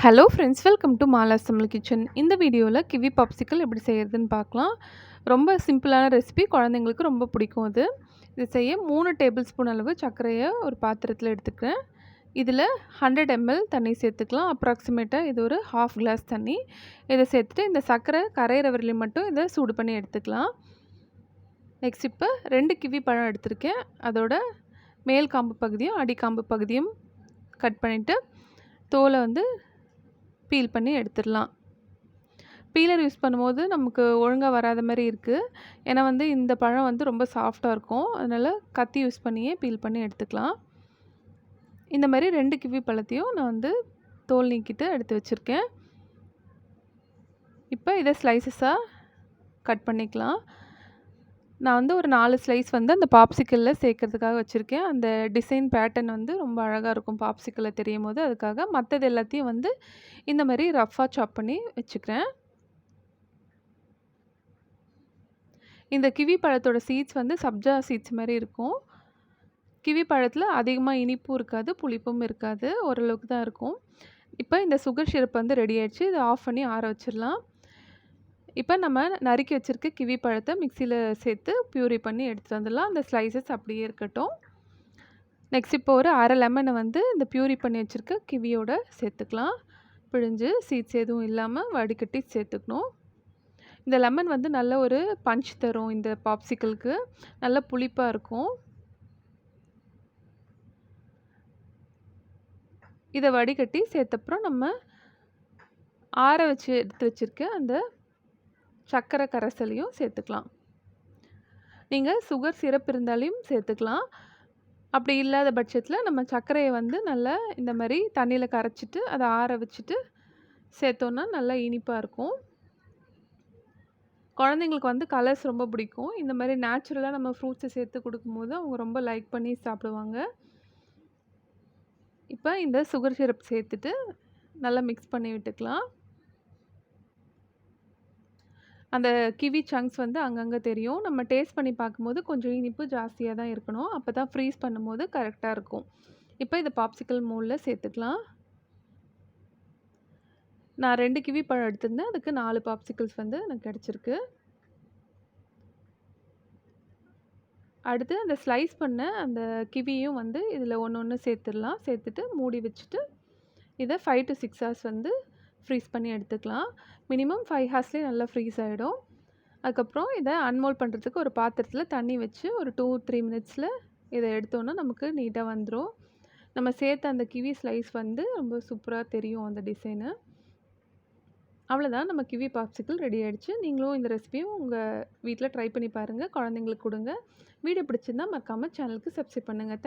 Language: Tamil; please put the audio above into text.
Hello friends, welcome to Mala's Tamil kitchen. இந்த வீடியோவில் கிவி பாப்சிக்கல் எப்படி செய்கிறதுன்னு பார்க்கலாம். ரொம்ப சிம்பிளான ரெசிபி, குழந்தைங்களுக்கு ரொம்ப பிடிக்கும் அது. இது செய்ய 3 டேபிள் ஸ்பூன் அளவு சர்க்கரையை ஒரு பாத்திரத்தில் எடுத்துக்கிறேன். இதில் 100 ml தண்ணி சேர்த்துக்கலாம். அப்ராக்சிமேட்டாக இது ஒரு ½ கிளாஸ் தண்ணி. இதை சேர்த்துட்டு இந்த சர்க்கரை கரையிற வரையிலும் மட்டும் இதை சூடு பண்ணி எடுத்துக்கலாம். நெக்ஸ்ட் இப்போ 2 கிவி பழம் எடுத்திருக்கேன். அதோட மேல் காம்பு பகுதியும் அடிக்காம்பு பகுதியும் கட் பண்ணிவிட்டு தோலை பீல் பண்ணி எடுத்துடலாம். பீலர் யூஸ் பண்ணும்போது நமக்கு ஒழுங்காக வராத மாதிரி இருக்குது. ஏன்னா இந்த பழம் ரொம்ப சாஃப்டாக இருக்கும். அதனால் கத்தி யூஸ் பண்ணியே பீல் பண்ணி எடுத்துக்கலாம். இந்த மாதிரி 2 கிவி பழத்தையும் நான் தோல் நீக்கிட்டு எடுத்து வச்சுருக்கேன். இப்போ இதை ஸ்லைசஸாக கட் பண்ணிக்கலாம். நான் ஒரு 4 ஸ்லைஸ் அந்த பாப்சிக்கலில் சேர்க்கறதுக்காக வச்சுருக்கேன். அந்த டிசைன் பேட்டர்ன் ரொம்ப அழகாக இருக்கும் பாப்சிக்கலில் தெரியும் போது. அதுக்காக மற்றது எல்லாத்தையும் இந்த மாதிரி ரஃப்பாக சாப் பண்ணி வச்சுக்கிறேன். இந்த கிவி பழத்தோட சீட்ஸ் சப்ஜா சீட்ஸ் மாதிரி இருக்கும். கிவி பழத்தில் அதிகமாக இனிப்பும் இருக்காது, புளிப்பும் இருக்காது, ஓரளவுக்கு தான் இருக்கும். இப்போ இந்த சுகர் சிரப் ரெடி ஆயிடுச்சு. இதை ஆஃப் பண்ணி ஆற வச்சிடலாம். இப்போ நம்ம நறுக்கி வச்சுருக்க கிவி பழத்தை மிக்சியில் சேர்த்து பியூரி பண்ணி எடுத்துகிட்டு வந்துடலாம். அந்த ஸ்லைசஸ் அப்படியே இருக்கட்டும். நெக்ஸ்ட் இப்போ ஒரு அரை லெமனை இந்த பியூரி பண்ணி வச்சுருக்க கிவியோட சேர்த்துக்கலாம். பிழிஞ்சு சீட்ஸ் எதுவும் இல்லாமல் வடிகட்டி சேர்த்துக்கணும். இந்த லெமன் நல்ல ஒரு பஞ்ச் தரும். இந்த பாப்சிக்கலுக்கு நல்ல புளிப்பாக இருக்கும். இதை வடிகட்டி சேர்த்தப்புறம் நம்ம ஆற வச்சு எடுத்து வச்சுருக்க அந்த சர்க்கரை கரைசலையும் சேர்த்துக்கலாம். நீங்கள் சுகர் சிரப் இருந்தாலையும் சேர்த்துக்கலாம். அப்படி இல்லாத பட்சத்தில் நம்ம சர்க்கரையை நல்லா இந்த மாதிரி தண்ணியில் கரைச்சிட்டு அதை ஆற வச்சுட்டு சேர்த்தோன்னா நல்லா இனிப்பாக இருக்கும். குழந்தைங்களுக்கு கலர்ஸ் ரொம்ப பிடிக்கும். இந்த மாதிரி நேச்சுரலாக நம்ம ஃப்ரூட்ஸை சேர்த்து கொடுக்கும்போது அவங்க ரொம்ப லைக் பண்ணி சாப்பிடுவாங்க. இப்போ இந்த சுகர் சிரப் சேர்த்துட்டு நல்லா மிக்ஸ் பண்ணி விட்டுக்கலாம். அந்த கிவி சங்க்ஸ் அங்கங்கே தெரியும். நம்ம டேஸ்ட் பண்ணி பார்க்கும்போது கொஞ்சம் இனிப்பு ஜாஸ்தியாக தான் இருக்கணும். அப்போ தான் ஃப்ரீஸ் பண்ணும்போது கரெக்டாக இருக்கும். இப்போ இதை பாப்சிக்கல் மோல்டில் சேர்த்துக்கலாம். நான் 2 கிவி பழம் எடுத்திருந்தேன். அதுக்கு 4 பாப்சிக்கல்ஸ் எனக்கு கிடச்சிருக்கு. அடுத்து அந்த ஸ்லைஸ் பண்ண அந்த கிவியும் இதில் ஒன்று சேர்த்துடலாம். சேர்த்துட்டு மூடி வச்சுட்டு இதை 5 to 6 hours ஃப்ரீஸ் பண்ணி எடுத்துக்கலாம். மினிமம் 5 ஹார்ஸ்லேயே நல்லா ஃப்ரீஸ் ஆகிடும். அதுக்கப்புறம் இதை அன்மோல்ட் பண்ணுறதுக்கு ஒரு பாத்திரத்தில் தண்ணி வச்சு ஒரு 2-3 மினிட்ஸில் இதை எடுத்தோன்னா நமக்கு நீட்டாக வந்துடும். நம்ம சேர்த்த அந்த கிவி ஸ்லைஸ் ரொம்ப சூப்பராக தெரியும் அந்த டிசைனு. அவ்வளோதான், நம்ம கிவி பாப்சிக்கல் ரெடி ஆகிடுச்சு. நீங்களும் இந்த ரெசிபியும் உங்கள் வீட்டில் ட்ரை பண்ணி பாருங்கள். குழந்தைங்களுக்கு கொடுங்க. வீடியோ பிடிச்சிருந்தா மறக்காமல் சேனலுக்கு சப்ஸ்கிரைப் பண்ணுங்கள்.